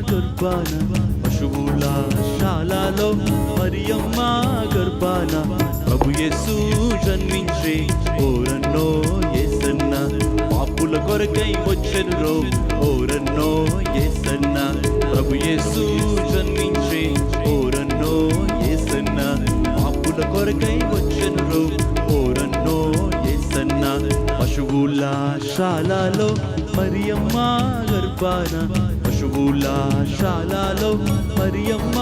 గర్భాన పశువుల శాలలో మరియమ్మ గర్భాన ప్రభు యేసు జన్మించే ఓరన్నో యేసన్న పాపుల కొరకై వచ్చెనురో ఓరన్నో యేసన్న ప్రభు యేసు జన్మించే ఓరన్నో యేసన్న పాపుల కొరకై వచ్చెనురో ఓరన్నో యేసన్న పశువుల శాలలో మరియమ్మ గర్భాన పశువుల శాలలో మరియమ్మ